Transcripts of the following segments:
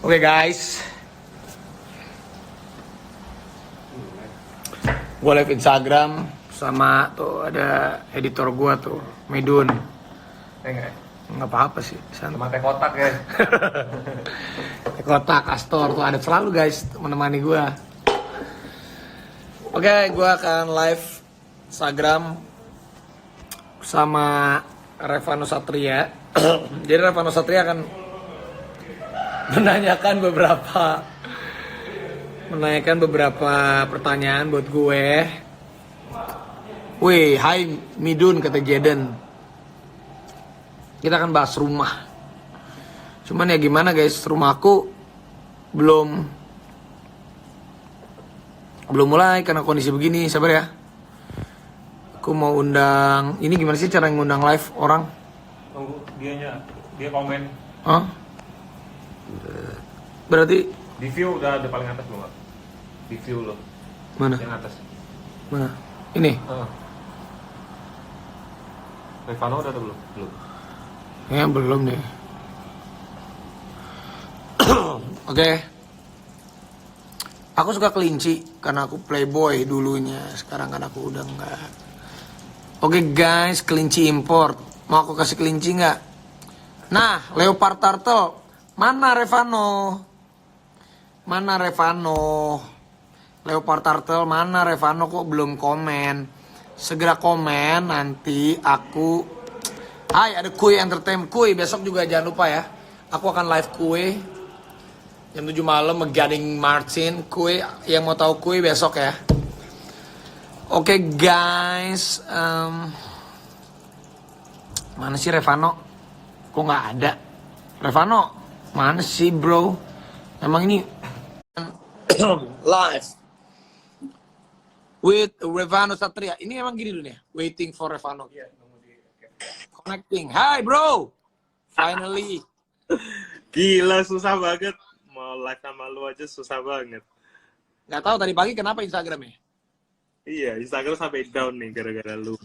Oke guys, gue live Instagram sama tuh ada editor gue tuh, Midun. Nggak apa-apa sih, Sama teh kotak ya. kotak Astor tuh ada selalu guys menemani gue. Oke, gue akan live Instagram sama Revano Satria. Jadi Revano Satria akan menanyakan beberapa pertanyaan buat gue. Wih, hai Midun, kata Jaden. Kita akan bahas rumah. Cuman ya gimana guys, rumahku belum mulai karena kondisi begini. Sabar ya. Aku mau undang. Ini gimana sih cara ngundang live orang? Tunggu dia komen. Hah? Berarti Di view udah ada paling atas belum? Di view lo. mana? Yang atas. Mana? Ini. Revano udah ada belum? Belum. Ya belum deh. Oke. Aku suka kelinci karena aku playboy dulunya. Sekarang kan aku udah enggak. Oke guys, kelinci import. Mau aku kasih kelinci nggak? Nah, leopard turtle. Mana Revano? Mana Revano? Leopard turtle mana Revano, kok belum komen? Segera komen, nanti aku. Hai, ada Kuy Entertainment. Kuy, besok juga jangan lupa ya. Aku akan live Kuy jam 7 malam Gading Martin. Kuy, yang mau tahu Kuy besok ya. Oke guys, mana sih Revano? Kok nggak ada? Revano, mana sih bro? Emang ini live with Revano Satria. Ini emang gini dulu nih, waiting for Revano. Connecting. Hai bro, finally. Gila, susah banget. Mau live sama lu aja susah banget. Nggak tahu tadi pagi kenapa Instagramnya? Iya, Instagram sampai down nih gara-gara lu.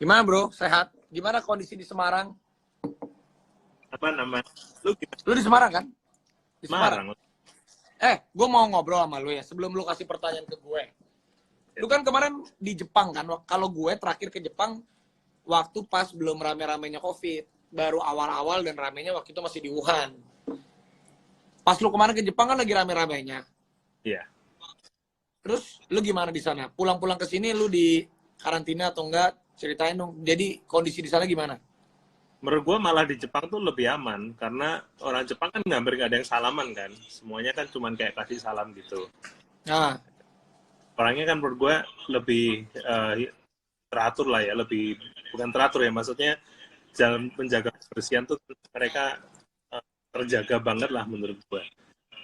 Gimana bro, sehat? Gimana kondisi di Semarang? Apa nama? Lu gimana? Lu di Semarang kan? Di Semarang. gue mau ngobrol sama lu ya, sebelum lu kasih pertanyaan ke gue. Lu kan kemarin di Jepang kan? Kalau gue terakhir ke Jepang, waktu pas belum rame-ramenya COVID. Baru awal-awal dan ramenya waktu itu masih di Wuhan. Pas lu kemarin ke Jepang kan lagi rame-ramenya. Iya. Terus lu gimana di sana? Pulang-pulang ke sini lu di karantina atau enggak? Ceritain dong. Jadi kondisi di sana gimana? Menurut gua malah di Jepang tuh lebih aman karena orang Jepang kan hampir nggak ada yang salaman kan. Semuanya kan cuman kayak kasih salam gitu. Nah, Orangnya kan menurut gua lebih teratur lah ya, lebih bukan teratur ya, maksudnya jangan menjaga kebersihan tuh mereka terjaga banget lah menurut gua.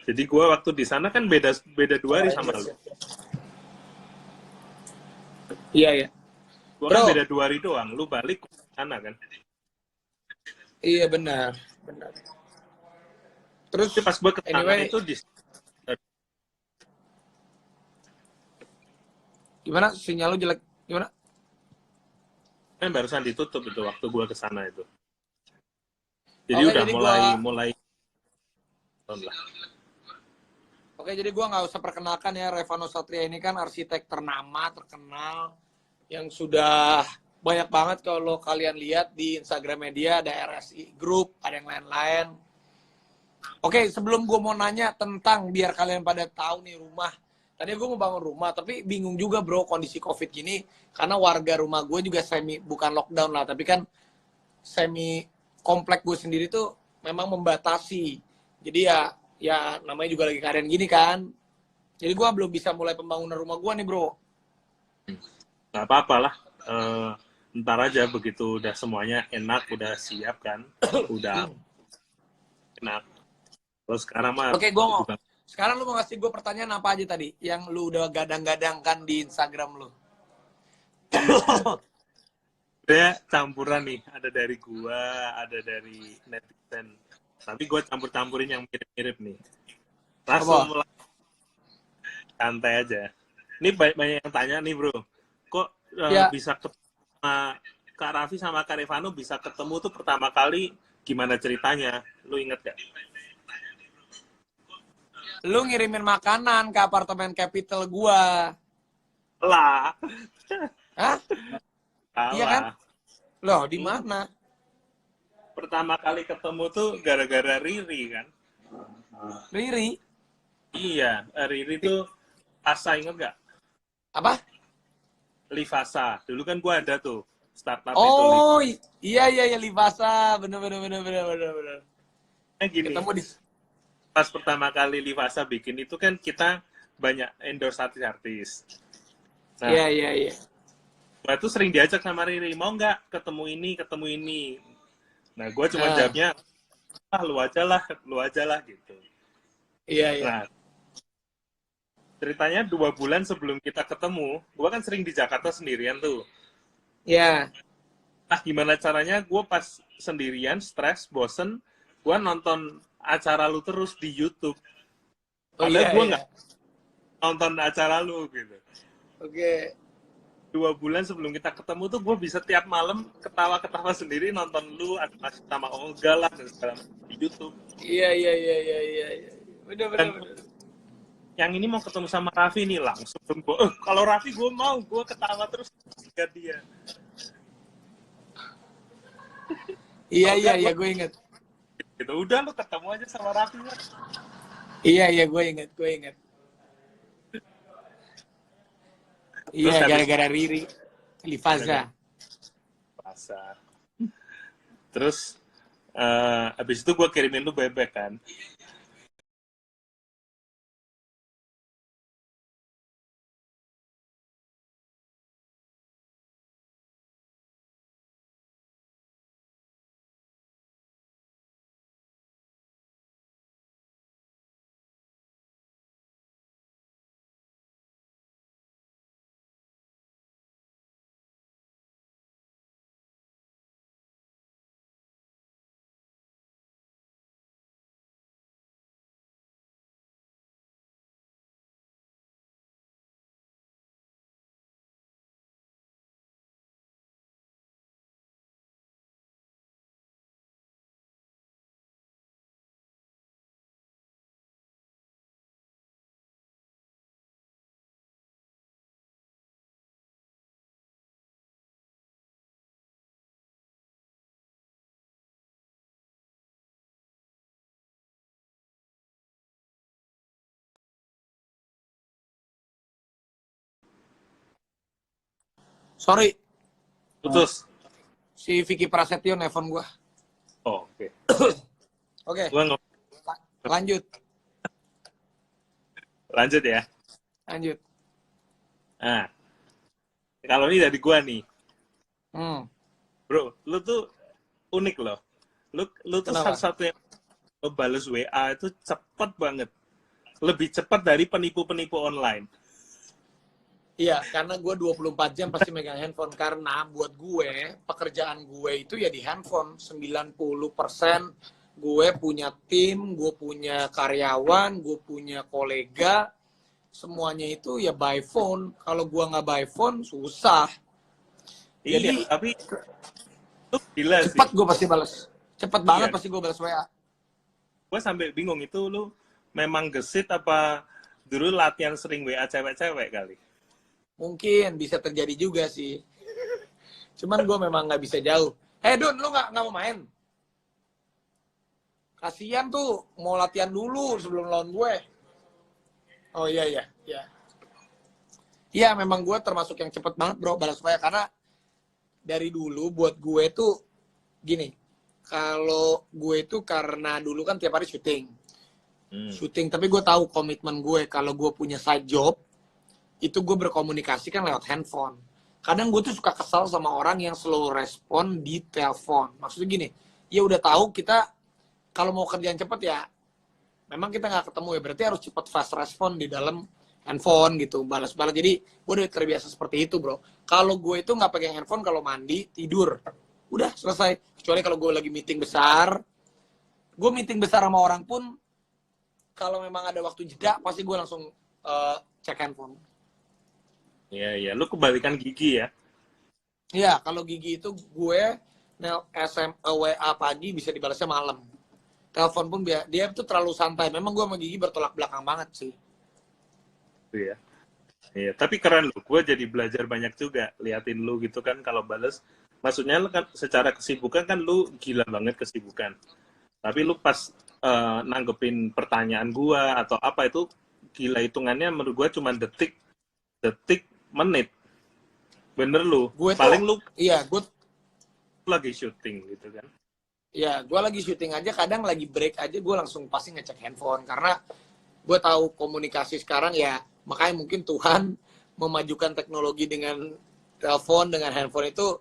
Jadi gua waktu di sana kan beda 2 hari sama lu. iya ya. Gua kan beda 2 hari doang. Lu balik ke sana kan. Iya benar. Terus Tapi pas gua ke sana anyway, itu gimana sinyal lu jelek? Gimana? kan barusan ditutup itu waktu gua ke sana itu. Jadi Oke, udah jadi mulai lah. Oke, jadi gue nggak usah perkenalkan ya, Revano Satria ini kan arsitek ternama, terkenal, yang sudah banyak banget kalau kalian lihat di Instagram media, ada RSI Group, ada yang lain-lain. Oke, sebelum gue mau nanya tentang, biar kalian pada tahu nih rumah. Tadi gue mau bangun rumah, tapi bingung juga bro kondisi COVID gini, karena warga rumah gue juga bukan lockdown lah, tapi kan semi komplek gue sendiri tuh memang membatasi. Jadi ya namanya juga lagi keadaan gini kan. Jadi gue belum bisa mulai pembangunan rumah gue nih bro. Gak apa-apa lah. Ntar aja begitu udah semuanya enak, udah siap kan, udah enak. Terus sekarang mah. Oke, sekarang lu mau ngasih gue pertanyaan apa aja tadi yang lu udah gadang-gadangkan di Instagram lu? Dia campuran nih, ada dari gua, ada dari netizen. Tapi gua campur-campurin yang mirip-mirip nih. Langsung mulai santai aja. Ini banyak yang tanya nih bro, kok bisa ketemu Kak Raffi sama Kak Revano bisa ketemu tuh pertama kali gimana ceritanya? Lu inget gak? lu ngirimin makanan ke apartemen Capital gua. Lah. Hah? Iya kan? Salah. Loh, di mana? Pertama kali ketemu tuh gara-gara Riri kan. Riri? Iya, Riri tuh Asa, inget gak? Apa? Livasa. Dulu kan gua ada tuh startup itu Oh, iya Livasa. Bener. Livasa. Gini, Ketemu di pas pertama kali Livasa bikin itu kan kita banyak endorse artis-artis. Nah, Iya. gua tuh sering diajak sama Riri, mau nggak ketemu ini. Nah, gua cuma jawabnya, lu aja lah gitu. Iya. Nah, ceritanya 2 bulan sebelum kita ketemu, gua kan sering di Jakarta sendirian tuh. Iya. Nah, gimana caranya gue pas sendirian, stres, bosen, gue nonton acara lu terus di YouTube. Oh Padahal iya. gue nggak nonton acara lu gitu. Oke. 2 bulan sebelum kita ketemu tuh gue bisa tiap malam ketawa-ketawa sendiri nonton lu sama Olga lah dan segala macam di YouTube. Iya. Bener. Yang ini mau ketemu sama Raffi nih langsung gue. Kalau Raffi gue mau, gue ketawa terus lihat dia. Iya, gue inget. Gitu udah lu ketemu aja sama Raffi lah. Iya, gue inget. Iya, gara-gara Riri. Lifaza. Terus abis itu gue kirimin lu bebek kan. Sorry, Putus. si Vicky Prasetyo nelfon gue. Oh, oke. Oke, Gua lanjut. lanjut ya. Lanjut. Nah, kalau ini dari gua nih, bro, lu tuh unik loh. Lu tuh Kenapa? satu-satunya ngebales WA itu cepet banget. Lebih cepat dari penipu-penipu online. Iya, karena gue 24 jam pasti megang handphone. Karena buat gue, pekerjaan gue itu ya di handphone. 90% gue punya tim, gue punya karyawan, gue punya kolega. Semuanya itu ya by phone. Kalau gue nggak by phone, susah. Jadi, Iya, tapi lu gila sih. cepat gue pasti balas. Cepat banget Iya. pasti gue balas WA. Gue sampai bingung itu lu memang gesit apa dulu latihan sering WA cewek-cewek kali. Mungkin bisa terjadi juga sih. Cuman gue memang nggak bisa jauh. Dun, lu nggak mau main? Kasian tuh, mau latihan dulu sebelum lawan gue. Oh iya. Iya, memang gue termasuk yang cepet banget bro balas WA. Karena dari dulu buat gue tuh gini. Kalau gue itu karena dulu kan tiap hari syuting. Syuting, tapi gue tahu komitmen gue. Kalau gue punya side job, itu gue berkomunikasi kan lewat handphone. Kadang gue tuh suka kesal sama orang yang slow respon di telepon. Maksudnya gini, ya udah tahu kita kalau mau kerjaan cepet ya, memang kita nggak ketemu ya, berarti harus cepet fast respon di dalam handphone gitu, balas-balas. Jadi gue udah terbiasa seperti itu bro. Kalau gue itu nggak pegang handphone kalau mandi, tidur. Udah selesai. Kecuali kalau gue lagi meeting besar, gue meeting besar sama orang pun, kalau memang ada waktu jeda, pasti gue langsung cek handphone. Iya. Lu kebalikan Gigi ya? Iya, kalau Gigi itu gue WA pagi bisa dibalasnya malam. telepon pun dia tuh terlalu santai. Memang gue sama Gigi bertolak belakang banget sih. Iya. Iya, tapi keren lu. Gue jadi belajar banyak juga liatin lu gitu kan kalau bales. Maksudnya lu kan secara kesibukan kan lu gila banget kesibukan. Tapi lu pas nanggepin pertanyaan gua atau apa itu gila hitungannya menurut gua cuma detik, menit. Bener lu. Gue tuh, Paling lu iya, gue lagi syuting gitu kan. ya gue lagi syuting aja, kadang lagi break aja gue langsung pasti ngecek handphone karena gue tahu komunikasi sekarang ya, makanya mungkin Tuhan memajukan teknologi dengan telepon, dengan handphone itu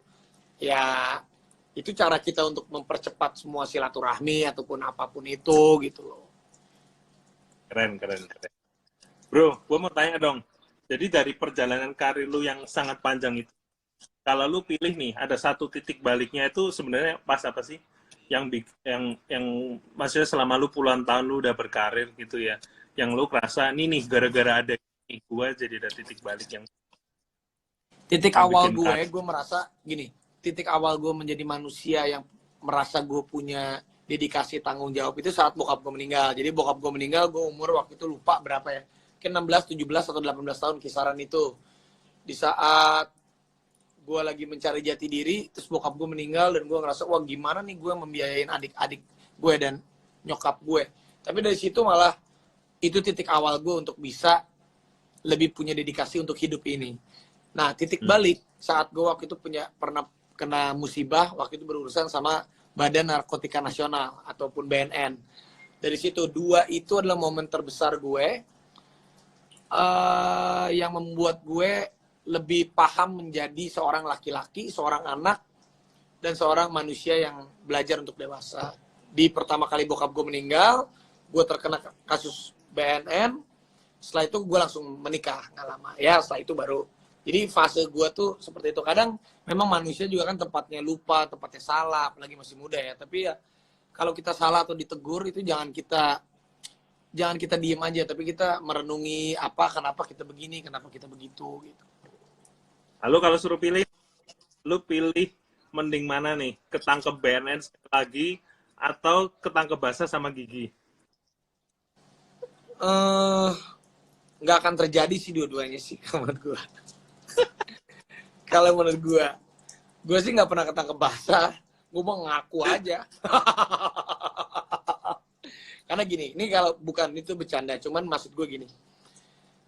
ya, itu cara kita untuk mempercepat semua silaturahmi ataupun apapun itu gitu loh. Keren. Bro, gua mau tanya dong. Jadi dari perjalanan karir lu yang sangat panjang itu, kalau lu pilih nih ada satu titik baliknya itu sebenarnya pas apa sih? Yang maksudnya selama lu puluhan tahun lu udah berkarir gitu ya, yang lu kerasa nih gara-gara ada ini gua jadi ada titik balik yang Titik yang awal bikin gue merasa gini, titik awal gue menjadi manusia yang merasa gue punya dedikasi tanggung jawab itu saat bokap gue meninggal. Jadi bokap gue meninggal, gue umur waktu itu lupa berapa ya, mungkin 16, 17 atau 18 tahun kisaran itu. Di saat gue lagi mencari jati diri, terus bokap gue meninggal dan gue ngerasa wah gimana nih gue membiayain adik-adik gue dan nyokap gue. Tapi dari situ malah itu titik awal gue untuk bisa lebih punya dedikasi untuk hidup ini. Nah, titik balik saat gue waktu itu pernah kena musibah, waktu itu berurusan sama Badan Narkotika Nasional ataupun BNN. Dari situ dua itu adalah momen terbesar gue yang membuat gue lebih paham menjadi seorang laki-laki, seorang anak, dan seorang manusia yang belajar untuk dewasa. Di pertama kali bokap gue meninggal, gue terkena kasus BNN. Setelah itu gue langsung menikah, nggak lama. Ya, setelah itu baru. Jadi fase gue tuh seperti itu. Kadang memang manusia juga kan tempatnya lupa, tempatnya salah, apalagi masih muda ya. Tapi ya kalau kita salah atau ditegur itu jangan kita diem aja, tapi kita merenungi kenapa kita begini, kenapa kita begitu gitu. Lalu kalau suruh pilih, lu pilih mending mana nih? Ketangkep BNN lagi atau ketangkep basah sama Gigi? Nggak akan terjadi sih dua-duanya sih menurut gue. Kalau menurut gue sih nggak pernah ketangkep basah. Gue mau ngaku aja. Karena gini, ini kalau bukan itu bercanda, cuman maksud gue gini.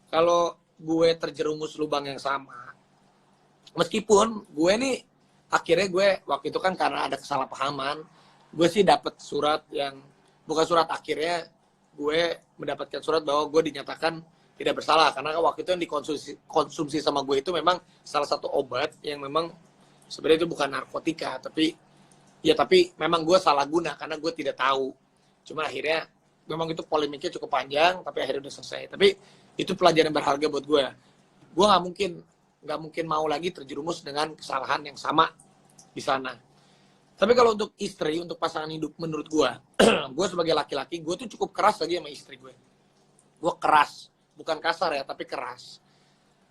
Kalau gue terjerumus lubang yang sama, meskipun gue nih akhirnya gue waktu itu kan karena ada kesalahpahaman, gue sih dapat surat yang bukan surat, akhirnya gue mendapatkan surat bahwa gue dinyatakan tidak bersalah karena waktu itu yang dikonsumsi sama gue itu memang salah satu obat yang memang sebenarnya itu bukan narkotika, tapi memang gue salah guna karena gue tidak tahu. Cuma akhirnya memang itu polemiknya cukup panjang, tapi akhirnya udah selesai. Tapi itu pelajaran berharga buat gue. Gue nggak mungkin mau lagi terjerumus dengan kesalahan yang sama di sana. Tapi kalau untuk istri, untuk pasangan hidup, menurut gue, gue sebagai laki-laki, gue tuh cukup keras lagi sama istri gue. Gue keras, bukan kasar ya, tapi keras.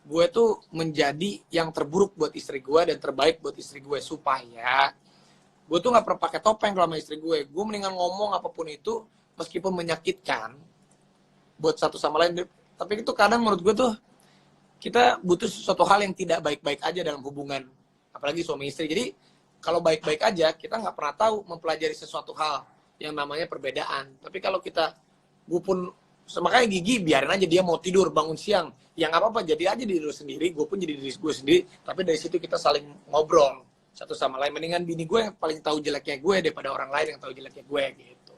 Gue tuh menjadi yang terburuk buat istri gue dan terbaik buat istri gue, supaya gue tuh nggak pernah pakai topeng kalau sama istri gue. Gue mendingan ngomong apapun itu, meskipun menyakitkan buat satu sama lain. Tapi itu kadang menurut gue tuh, kita butuh sesuatu hal yang tidak baik-baik aja dalam hubungan, apalagi suami istri. Jadi kalau baik-baik aja, kita nggak pernah tahu mempelajari sesuatu hal yang namanya perbedaan. Tapi kalau gue pun, makanya Gigi biarin aja dia mau tidur, bangun siang, ya nggak apa-apa, jadi aja diri lu sendiri, gue pun jadi diri gue sendiri. Tapi dari situ kita saling ngobrol satu sama lain. Mendingan bini gue yang paling tahu jeleknya gue daripada orang lain yang tahu jeleknya gue gitu.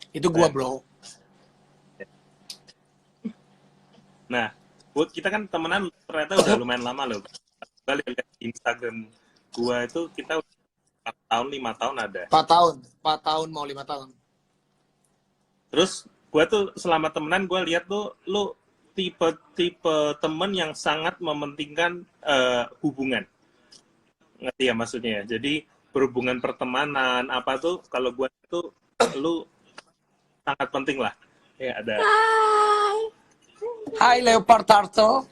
Itu gue, bro. Nah, kita kan temenan ternyata udah lumayan lama loh. Kita lihat di Instagram gua itu kita 4 tahun, 5 tahun ada. 4 tahun mau 5 tahun. Terus gua tuh selama temenan gua lihat tuh lu tipe temen yang sangat mementingkan hubungan. Ngerti ya maksudnya? Jadi berhubungan pertemanan apa tuh kalau gua tuh lu sangat penting lah. Ya ada. Hai Leopard Turtle.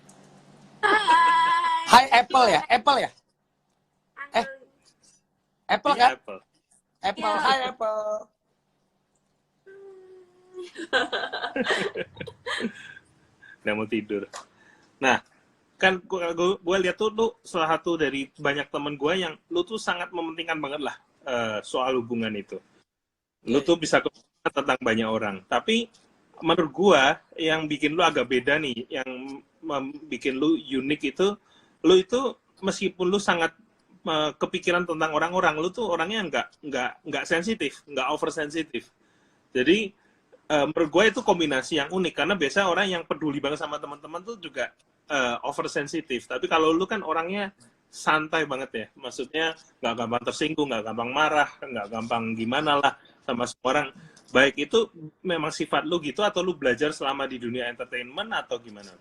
Hai Apple ya? Apple ya? Apple kan? Apple. Apple, Ya. hai Apple. Udah mau tidur. Nah, kan gue lihat tuh lu salah satu dari banyak temen gue yang lu tuh sangat mementingkan banget lah soal hubungan itu. Lu tuh bisa komunikasi tentang banyak orang. Tapi menurut gue yang bikin lu agak beda nih, yang bikin lu unik itu, lu itu meskipun lu sangat kepikiran tentang orang-orang, lu tuh orangnya nggak sensitif, nggak oversensitif. Jadi menurut gue itu kombinasi yang unik karena biasa orang yang peduli banget sama teman-teman tuh juga oversensitif. Tapi kalau lu kan orangnya santai banget ya, maksudnya nggak gampang tersinggung, nggak gampang marah, nggak gampang gimana lah sama semua orang. Baik itu memang sifat lu gitu atau lu belajar selama di dunia entertainment atau gimana?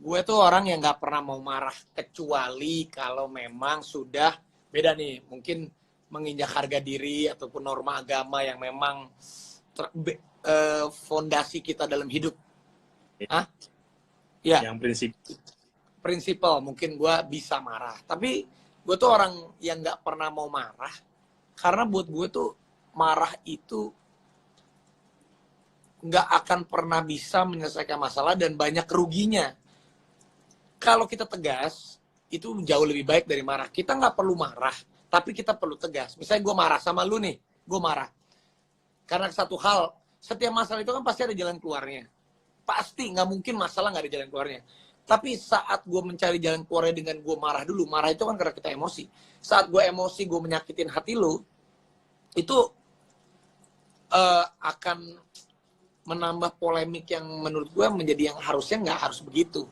Gue tuh orang yang nggak pernah mau marah kecuali kalau memang sudah beda nih, mungkin menginjak harga diri ataupun norma agama yang memang fondasi kita dalam hidup. Hah? Ya. Yang prinsipal mungkin gue bisa marah, tapi gue tuh orang yang nggak pernah mau marah karena buat gue tuh marah itu nggak akan pernah bisa menyelesaikan masalah dan banyak ruginya. Kalau kita tegas, itu jauh lebih baik dari marah. Kita nggak perlu marah, tapi kita perlu tegas. Misalnya gue marah sama lu nih, gue marah. Karena satu hal, setiap masalah itu kan pasti ada jalan keluarnya. Pasti, nggak mungkin masalah nggak ada jalan keluarnya. Tapi saat gue mencari jalan keluarnya dengan gue marah dulu, marah itu kan karena kita emosi. Saat gue emosi, gue menyakitin hati lu, itu akan menambah polemik yang menurut gue menjadi yang harusnya nggak harus begitu.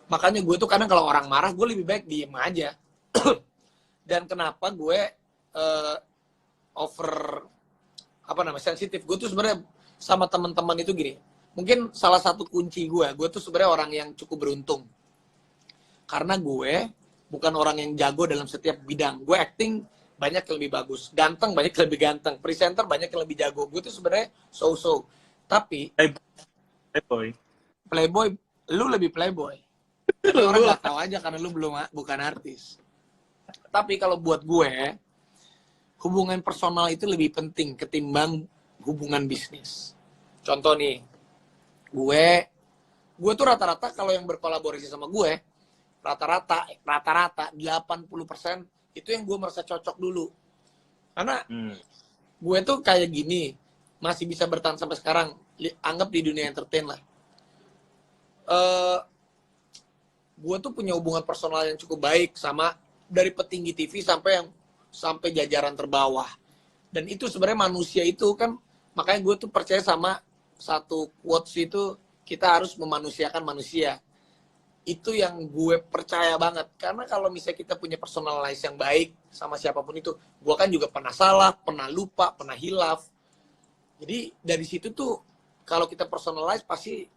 Makanya gue tuh kadang kalau orang marah, gue lebih baik diem aja. Dan kenapa gue sensitif. Gue tuh sebenarnya sama teman-teman itu gini. Mungkin salah satu kunci gue tuh sebenarnya orang yang cukup beruntung. Karena gue bukan orang yang jago dalam setiap bidang. Gue acting banyak yang lebih bagus. Ganteng banyak yang lebih ganteng. Presenter banyak yang lebih jago. Gue tuh sebenarnya so-so. Tapi playboy, lu lebih playboy. Tapi orang nggak tahu aja karena lu bukan artis. Tapi kalau buat gue, hubungan personal itu lebih penting ketimbang hubungan bisnis. Contoh nih, gue tuh rata-rata kalau yang berkolaborasi sama gue, rata-rata 80% itu yang gue merasa cocok dulu. Karena gue tuh kayak gini, masih bisa bertahan sampai sekarang, anggap di dunia entertain lah. Gue tuh punya hubungan personal yang cukup baik sama dari petinggi TV sampai jajaran terbawah. Dan itu sebenarnya manusia itu kan, makanya gue tuh percaya sama satu quotes itu, kita harus memanusiakan manusia. Itu yang gue percaya banget. Karena kalau misalnya kita punya personalize yang baik sama siapapun itu, gue kan juga pernah salah, pernah lupa, pernah hilaf. Jadi dari situ tuh kalau kita personalize pasti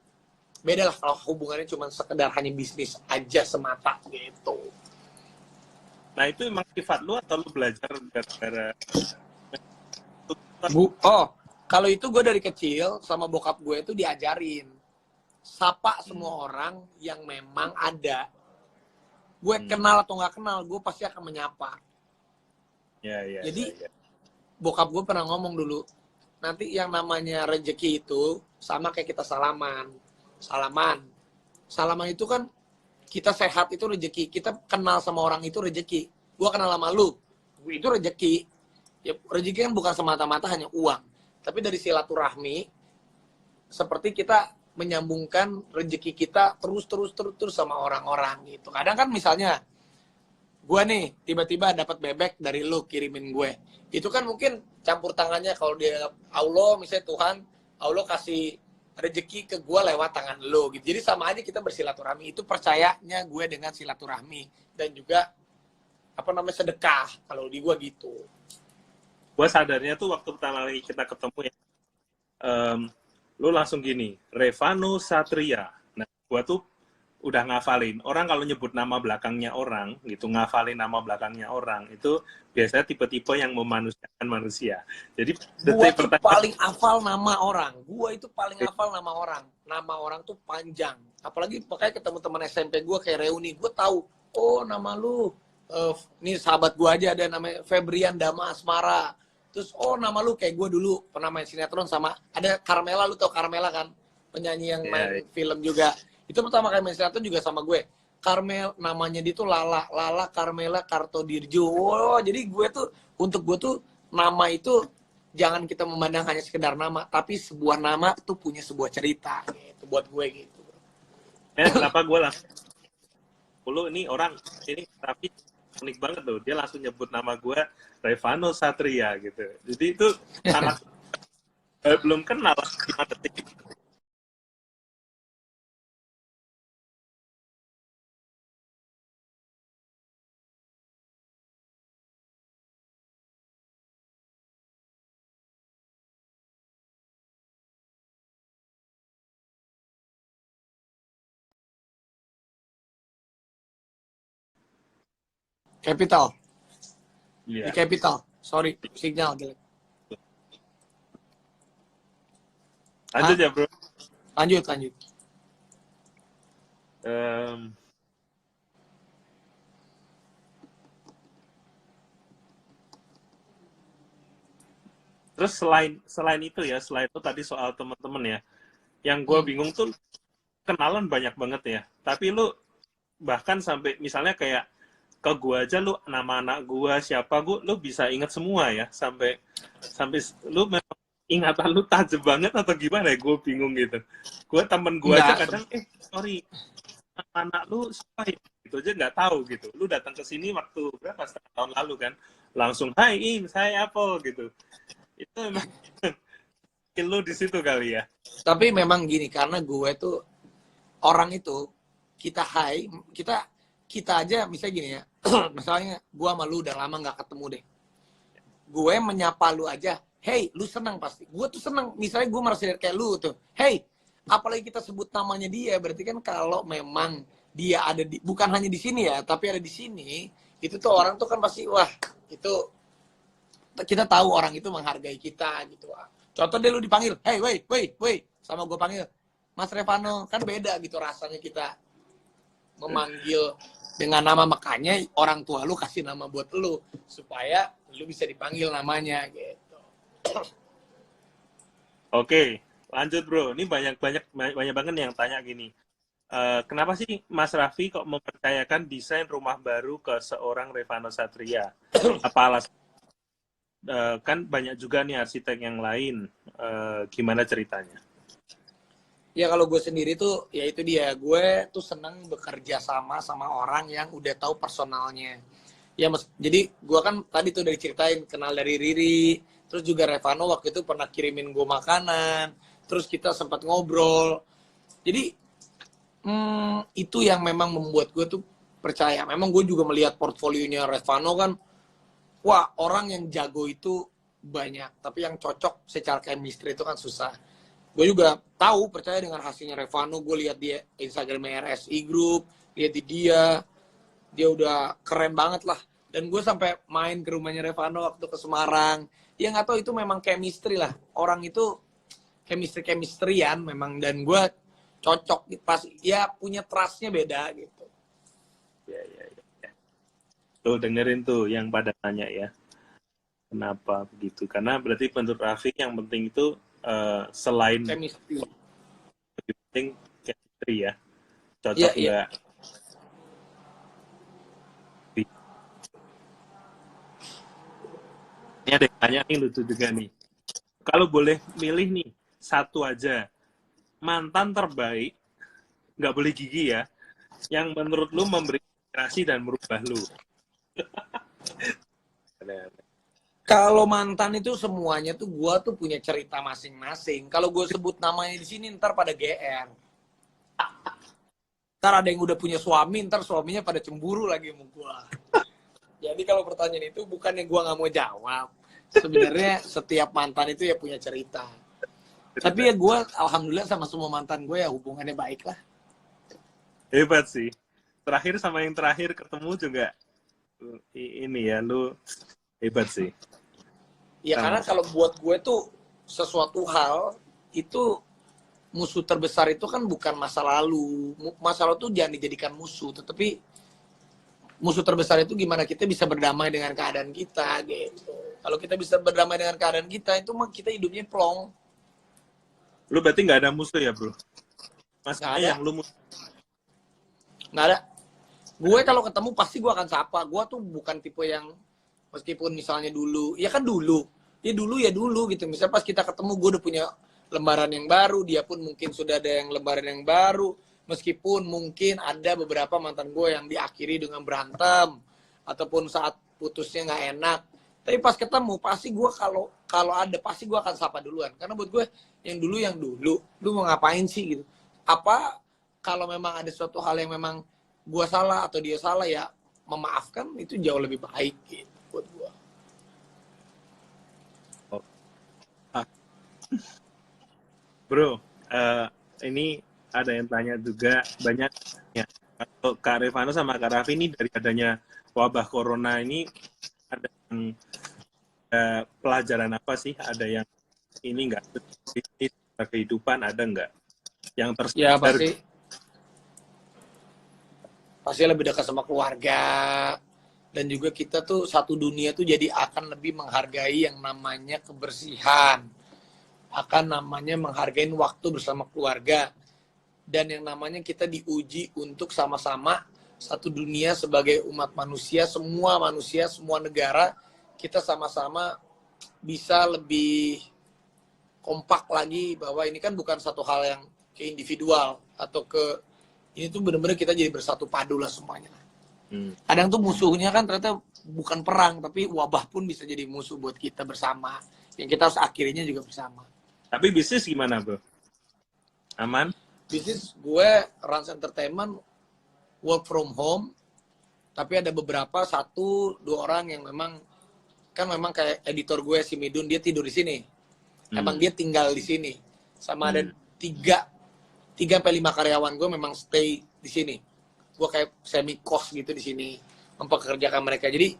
beda lah kalau hubungannya cuma sekedar hanya bisnis aja semata gitu. Nah itu emang sifat lu atau lu belajar gara-gara? Kalau itu gue dari kecil sama bokap gue itu diajarin sapa semua orang yang memang ada. Gue kenal atau nggak kenal, gue pasti akan menyapa. Jadi bokap gue pernah ngomong dulu, nanti yang namanya rezeki itu sama kayak kita salaman itu kan kita sehat itu rezeki, kita kenal sama orang itu rezeki. Gue kenal sama lu, itu rezeki. Ya, rezeki kan bukan semata-mata hanya uang, tapi dari silaturahmi, seperti kita menyambungkan rezeki kita terus sama orang-orang gitu. Kadang kan misalnya gue nih tiba-tiba dapat bebek dari lu kirimin gue, itu kan mungkin campur tangannya kalau dia Allah, misalnya Tuhan Allah kasih rezeki ke gue lewat tangan lo gitu. Jadi sama aja kita bersilaturahmi. Itu percayanya gue dengan silaturahmi dan juga sedekah kalau di gue gitu. Gue sadarnya tuh waktu pertama kali kita ketemu ya, lu langsung gini, Revano Satria. Nah, gue tuh udah ngafalin. Orang kalau nyebut nama belakangnya orang, gitu, ngafalin nama belakangnya orang, itu biasanya tipe-tipe yang memanusiakan manusia. Jadi, gue tuh paling hafal nama orang. Gue itu paling hafal nama orang. Nama orang tuh panjang. Apalagi pakai ketemu teman SMP gue kayak reuni, gue tahu, oh nama lu, nih sahabat gue aja ada namanya Febrian Dama Asmara. terus nama lu kayak gue dulu pernah main sinetron sama ada Carmela, lu tau Carmela kan, penyanyi yang main film juga. Itu pertama kali main sinetron juga sama gue. Carmel, namanya dia tuh Lala Carmela Kartodirjo. Oh, jadi gue tuh, untuk gue tuh nama itu jangan kita memandang hanya sekedar nama, tapi sebuah nama tuh punya sebuah cerita gitu buat gue gitu. Kenapa gue langsung ini orang ini tapi unik banget loh, dia langsung nyebut nama gue Revano Satria gitu. Jadi itu sangat belum kenal 5 detik. Capital. Di Iya. Capital. Sorry, sinyal jelek. Lanjut ya bro. Lanjut. Terus selain itu ya, selain itu tadi soal teman-teman ya, yang gue bingung tuh kenalan banyak banget ya. Tapi lu bahkan sampai misalnya kayak ke gue aja, lu nama anak gue siapa, lu bisa inget semua ya, sampai lu memang ingatan lu tajam banget atau gimana ya, gue bingung gitu. Gue temen gue aja kadang sorry, anak lu siapa ya? Gitu aja nggak tahu gitu. Lu datang ke sini waktu berapa, setengah tahun lalu kan, langsung hai saya Apple gitu. Itu memang lu di situ kali ya. Tapi memang gini, karena gue tuh orang itu kita aja misalnya gini ya. Misalnya gue sama lu udah lama nggak ketemu deh. Gue menyapa lu aja, hey, lu senang pasti. Gue tuh senang. Misalnya gue merasa kayak lu tuh, hey, apalagi kita sebut namanya dia, berarti kan kalau memang dia ada di, bukan hanya di sini ya, tapi ada di sini, itu tuh orang tuh kan pasti, wah, itu kita tahu orang itu menghargai kita gitu. Contoh deh lu dipanggil, hey, wait, sama gue panggil Mas Revano, kan beda gitu rasanya kita memanggil dengan nama, makanya orang tua lu kasih nama buat lu supaya lu bisa dipanggil namanya gitu. Oke, lanjut bro. Ini banyak banget yang tanya gini. Kenapa sih Mas Raffi kok mempercayakan desain rumah baru ke seorang Revano Satria? Apa alasan? Kan banyak juga nih arsitek yang lain. Gimana ceritanya? Ya kalau gue sendiri tuh, ya itu dia. Gue tuh seneng bekerja sama orang yang udah tahu personalnya. Ya jadi gue kan tadi tuh udah diceritain, kenal dari Riri. Terus juga Revano waktu itu pernah kirimin gue makanan. Terus kita sempat ngobrol. Jadi itu yang memang membuat gue tuh percaya. Memang gue juga melihat portfolionya Revano kan. Wah, orang yang jago itu banyak. Tapi yang cocok secara chemistry itu kan susah. Gue juga tahu, percaya dengan hasilnya Revano. Gue lihat dia Instagramnya RSI Group, lihat di dia udah keren banget lah. Dan gue sampai main ke rumahnya Revano waktu ke Semarang. Ya nggak tahu, itu memang chemistry lah. Orang itu chemistry-chemistryan memang, dan gue cocok pas ya, punya trust-nya beda gitu. Ya. Tuh dengerin tuh yang pada tanya ya. Kenapa begitu? Karena berarti menurut Raffi yang penting itu selain Chemistry. lebih penting chemistry ya. Cocok nggak? Ini ada yang tanya nih, lucu juga nih. Kalau boleh milih nih, satu aja. Mantan terbaik, nggak boleh gigi ya, yang menurut lu memberi inspirasi dan merubah lu. Kalau mantan itu semuanya tuh gue tuh punya cerita masing-masing. Kalau gue sebut namanya di sini ntar pada GR. Ntar ada yang udah punya suami, ntar suaminya pada cemburu lagi sama gue. Jadi kalau pertanyaan itu bukannya gue nggak mau jawab. Sebenarnya setiap mantan itu ya punya cerita. Tapi ya gue alhamdulillah sama semua mantan gue ya hubungannya baik lah. Hebat sih. Terakhir sama yang terakhir ketemu juga ini ya, lu hebat sih. Ya karena kalau buat gue tuh sesuatu hal itu, musuh terbesar itu kan bukan masa lalu. Masa lalu tuh jangan dijadikan musuh, tetapi musuh terbesar itu gimana kita bisa berdamai dengan keadaan kita gitu. Kalau kita bisa berdamai dengan keadaan kita, itu mah kita hidupnya plong. Lu berarti nggak ada musuh ya, bro? Mas Nggak ada. yang lu Nggak ada. Gue kalau ketemu pasti gue akan sapa. Gue tuh bukan tipe yang meskipun misalnya dulu, ya kan dulu, ya dulu gitu. Misalnya pas kita ketemu gue udah punya lembaran yang baru, dia pun mungkin sudah ada yang lembaran yang baru. Meskipun mungkin ada beberapa mantan gue yang diakhiri dengan berantem ataupun saat putusnya nggak enak. Tapi pas ketemu pasti gue kalau ada pasti gue akan sapa duluan. Karena buat gue yang dulu, lu mau ngapain sih gitu? Apa kalau memang ada suatu hal yang memang gue salah atau dia salah ya memaafkan itu jauh lebih baik gitu buat gue. Bro, ini ada yang tanya juga banyak ya. Kalau Kak Revano sama Kak Raffi ini dari adanya wabah corona ini ada yang pelajaran apa sih? Ada yang ini enggak kehidupan ada enggak? Yang Ya tersadar pasti lebih dekat sama keluarga dan juga kita tuh satu dunia tuh jadi akan lebih menghargai yang namanya kebersihan, akan namanya menghargai waktu bersama keluarga, dan yang namanya kita diuji untuk sama-sama satu dunia sebagai umat manusia, semua negara, kita sama-sama bisa lebih kompak lagi bahwa ini kan bukan satu hal yang ke individual atau ke ini tuh benar-benar kita jadi bersatu padu lah semuanya. Kadang tuh musuhnya kan ternyata bukan perang tapi wabah pun bisa jadi musuh buat kita bersama yang kita harus akhirinya juga bersama. Tapi bisnis gimana, bro? Aman? Bisnis gue Rans Entertainment work from home, tapi ada beberapa 1-2 orang yang memang kayak editor gue si Midun, dia tidur di sini. Emang dia tinggal di sini. Sama ada 3-5 karyawan gue memang stay di sini. Gue kayak semi kos gitu di sini mempekerjakan mereka. Jadi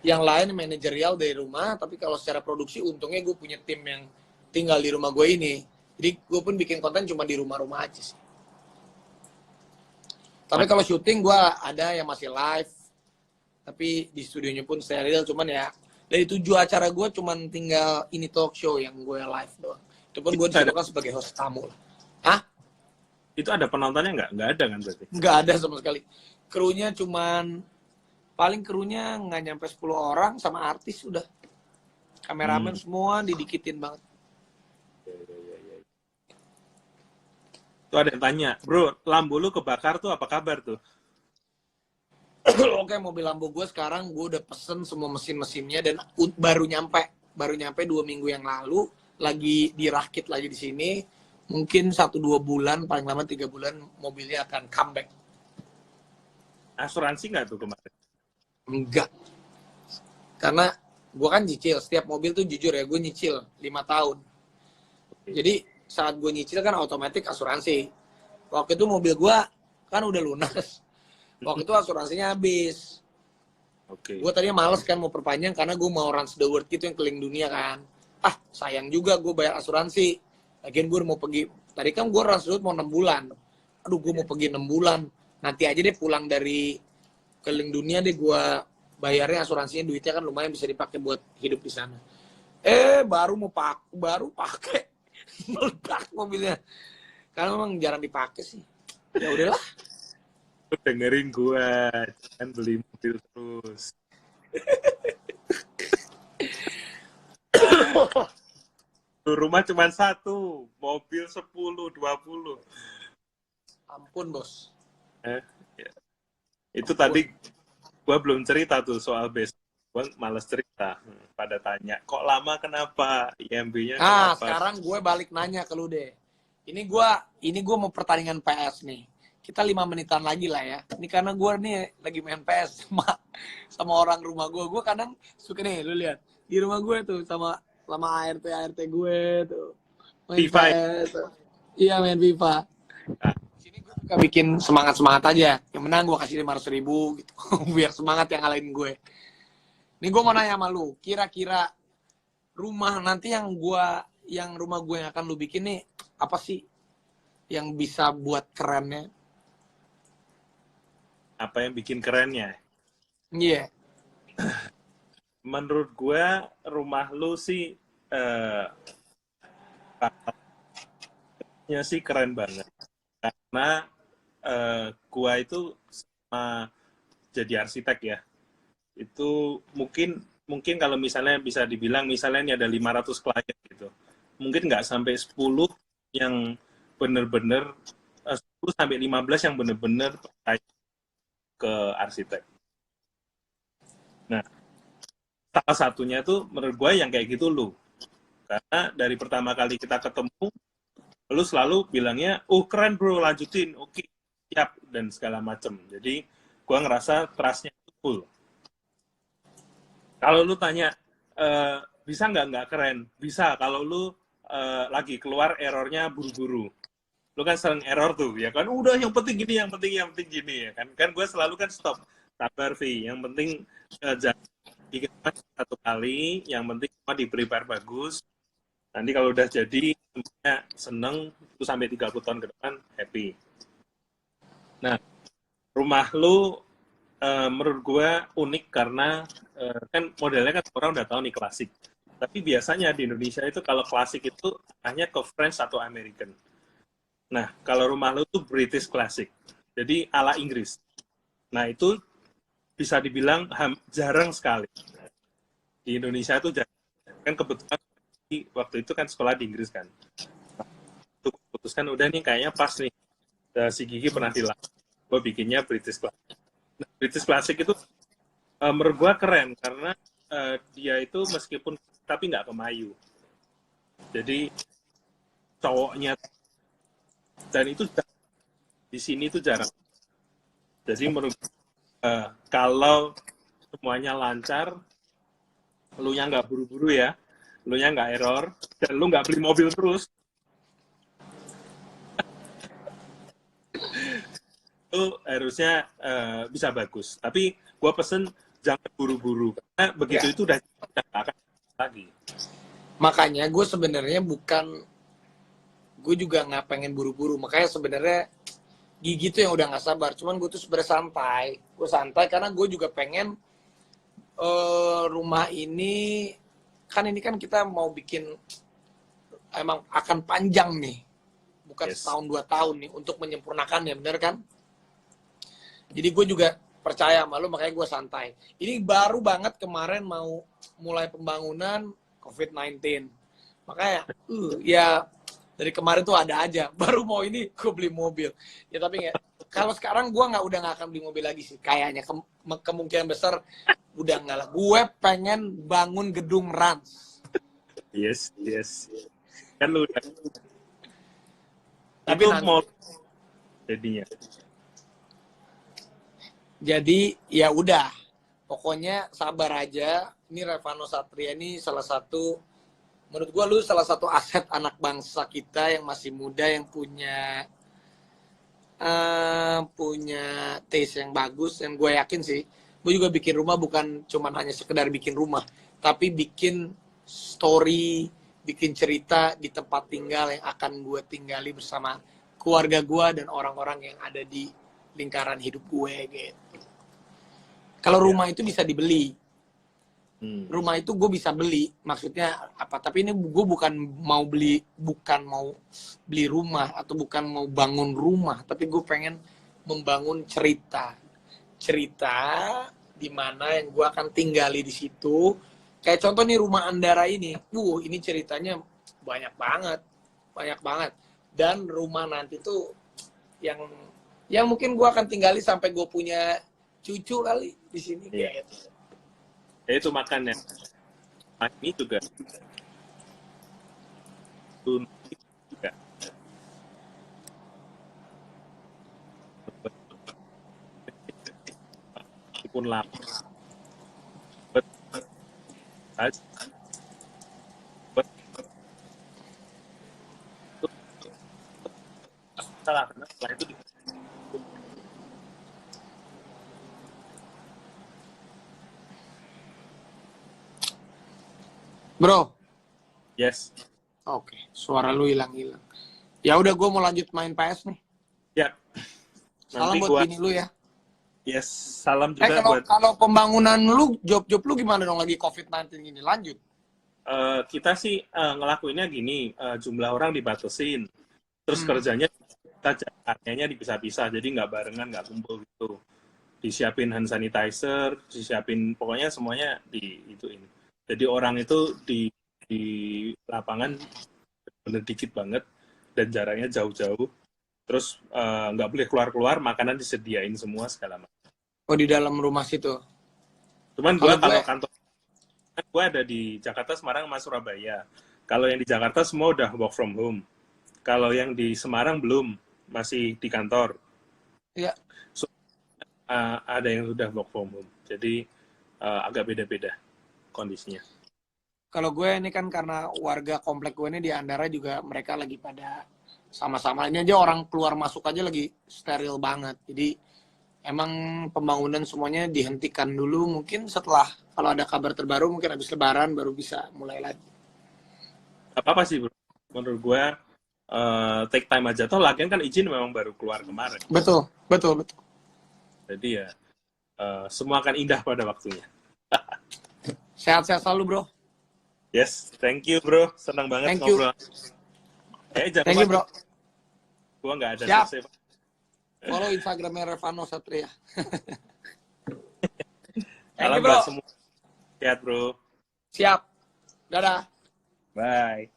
yang lain manajerial dari rumah, tapi kalau secara produksi untungnya gue punya tim yang tinggal di rumah gue ini. Jadi gue pun bikin konten cuma di rumah-rumah aja sih. Tapi kalau syuting gue ada yang masih live, tapi di studionya pun steril. Cuman ya dari 7 acara gue cuman tinggal ini talk show yang gue live doang. Itu pun gue disiapkan sebagai host tamu lah. Hah? Itu ada penontonnya nggak? Nggak ada kan berarti? Nggak ada sama sekali. Krunya cuman paling krunya nggak nyampe 10 orang sama artis udah. Kameramen semua didikitin banget. Tuh ada yang tanya, bro, Lambo lu kebakar tuh apa kabar tuh? Oke, mobil Lambo gue sekarang gue udah pesen semua mesin-mesinnya dan baru nyampe 2 minggu yang lalu, lagi dirakit lagi di sini. Mungkin 1-2 bulan, paling lama 3 bulan mobilnya akan comeback. Asuransi nggak tuh kemarin? Enggak. Karena gue kan nyicil, setiap mobil tuh jujur ya, gue nyicil 5 tahun. Jadi saat gue nyicil kan otomatis asuransi. Waktu itu mobil gue kan udah lunas. Waktu itu asuransinya habis. Gue tadinya males kan mau perpanjang karena gue mau runs the world gitu yang keliling dunia kan. Sayang juga gue bayar asuransi. Lagian gue mau pergi, tadi kan gue runs the world mau 6 bulan. Aduh gue mau pergi 6 bulan. Nanti aja deh pulang dari keliling dunia deh gue bayarnya asuransinya, duitnya kan lumayan bisa dipakai buat hidup di sana. Baru pakai meledak mobilnya. Karena memang jarang dipakai sih. Ya udahlah. Dengerin gua, jangan beli mobil terus. Rumah cuma 1, mobil 10, 20. Ampun bos. Ya. Itu tadi gua belum cerita tuh soal besok. Gua males cerita. Pada tanya, kok lama kenapa? IMB-nya kenapa? Sekarang gue balik nanya ke lu deh. Ini gue mau pertandingan PS nih. Kita 5 menitan lagi lah ya. Ini karena gue nih lagi main PS sama orang rumah gue. Gue kadang suka nih, lu lihat di rumah gue tuh sama ART gue tuh main FIFA. PS. Iya main FIFA. Sini gue suka bikin semangat aja. Yang menang gue kasih 500.000 gitu. Biar semangat yang ngalahin gue. Ini gue mau nanya sama lu, kira-kira rumah nanti yang rumah gue yang akan lu bikin nih apa sih yang bisa buat kerennya? Apa yang bikin kerennya? Iya. Menurut gue rumah lu sih nya sih keren banget karena gua itu sama jadi arsitek ya. Itu mungkin kalau misalnya bisa dibilang misalnya ini ada 500 klien gitu. Mungkin nggak sampai 10 yang benar-benar 10 sampai 15 yang benar-benar percaya ke arsitek. Nah, salah satunya tuh menurut gue yang kayak gitu lu. Karena dari pertama kali kita ketemu, lu selalu bilangnya, oh keren bro, lanjutin, oke, siap, dan segala macem. Jadi, gue ngerasa trust-nya itu full. Kalau lu tanya, bisa nggak keren? Bisa, kalau lu lagi keluar errornya buru-buru. Lu kan sering error tuh, ya kan? Udah, yang penting gini, yang penting gini, ya kan? Kan gue selalu kan stop. Sabar, Vi. Yang penting jangan bikin satu kali, yang penting cuma di-prepare bagus. Nanti kalau udah jadi, semuanya seneng, itu sampai 30 tahun ke depan, happy. Nah, rumah lu menurut gue unik karena kan modelnya kan orang udah tahu nih klasik. Tapi biasanya di Indonesia itu kalau klasik itu hanya ke French atau American. Nah, kalau rumah lu tuh British Classic. Jadi ala Inggris. Nah, itu bisa dibilang jarang sekali. Di Indonesia itu jarang. Kan kebetulan waktu itu kan sekolah di Inggris kan. Itu putuskan udah nih kayaknya pas nih. Si Gigi pernah bilang, gue bikinnya British Classic. Nah, British Classic itu menurut gue keren karena dia itu meskipun tapi nggak kemayu. Jadi cowoknya dan itu di sini itu jarang. Jadi menurut kalau semuanya lancar, lu nya nggak buru-buru ya, lu nya nggak error, dan lu nggak beli mobil terus, itu harusnya bisa bagus. Tapi gue pesen jangan buru-buru karena begitu itu udah akan lagi. Makanya gue sebenarnya gue juga nggak pengen buru-buru. Makanya sebenarnya Gigi tuh yang udah nggak sabar. Cuman gue tuh sebenarnya santai. Gue santai karena gue juga pengen rumah ini kan kita mau bikin emang akan panjang nih, bukan setahun 2 tahun nih untuk menyempurnakannya, bener kan? Jadi gue juga percaya sama lu, makanya gue santai. Ini baru banget kemarin mau mulai pembangunan COVID-19, makanya ya dari kemarin tuh ada aja. Baru mau ini gue beli mobil. Ya tapi nggak. Kalau sekarang gue udah nggak akan beli mobil lagi sih. Kayaknya kemungkinan besar udah nggak lah. Gue pengen bangun gedung Rans. Yes. Kan lu udah. Tapi itu nanti, mau jadinya. jadi ya udah. Pokoknya sabar aja. Ini Revano Satria ini salah satu, menurut gue lu salah satu aset anak bangsa kita yang masih muda, yang punya taste yang bagus. Dan gue yakin sih, gue juga bikin rumah bukan cuman hanya sekedar bikin rumah, tapi bikin story, bikin cerita di tempat tinggal yang akan gue tinggali bersama keluarga gue dan orang-orang yang ada di lingkaran hidup gue gitu. Kalau rumah itu bisa dibeli, rumah itu gue bisa beli, maksudnya apa? Tapi ini gue bukan mau beli rumah atau bukan mau bangun rumah, tapi gue pengen membangun cerita di mana yang gue akan tinggali di situ. Kayak contoh nih rumah Andara ini, ini ceritanya banyak banget. Dan rumah nanti tuh yang mungkin gue akan tinggali sampai gue punya cucu kali di sini. Iya. Ya itu makannya. Ini juga. Juga. Meskipun lama. Salah karena setelah itu Bro. yes. Oke, suara lu hilang. Ya udah, gue mau lanjut main PS nih. Ya. Salam buat bini lu ya. Yes, salam juga Kalau buat kalau pembangunan lu, job lu gimana dong lagi COVID-19 gini? Lanjut. kita sih ngelakuinnya gini, jumlah orang dibatasin, terus Hmm. kerjanya kita areanya dipisah-pisah, jadi nggak barengan, nggak kumpul gitu. Disiapin hand sanitizer, disiapin pokoknya semuanya di ituin. Jadi orang itu di lapangan bener dikit banget dan jaraknya jauh-jauh. Terus nggak boleh keluar-keluar, makanan disediain semua segala macam. Oh, di dalam rumah situ. Cuman Kalau kalau gue, kantor gue ada di Jakarta, Semarang, sama Surabaya. Kalau yang di Jakarta semua udah work from home. Kalau yang di Semarang belum, masih di kantor. ya So, ada yang sudah work from home. Jadi agak beda-beda kondisinya. kalau gue ini kan karena warga komplek gue ini di Andara juga mereka lagi pada sama-sama. Ini aja orang keluar masuk aja lagi steril banget. Jadi emang pembangunan semuanya dihentikan dulu. Mungkin setelah kalau ada kabar terbaru mungkin habis Lebaran baru bisa mulai lagi. Gak apa-apa sih, bro. Menurut gue, take time aja. Toh lagian kan izin memang baru keluar kemarin. Betul, betul, betul. Jadi ya, semua akan indah pada waktunya. Sehat-sehat selalu, bro. Yes, thank you, bro. Senang banget Thank you. ngobrol. Jangan Thank you, lupa, bro. gue nggak ada Siap. save. Follow Instagramnya Revano Satria. Thank Salam you, bro. buat semua. Sehat, bro. Siap. Dadah. Bye.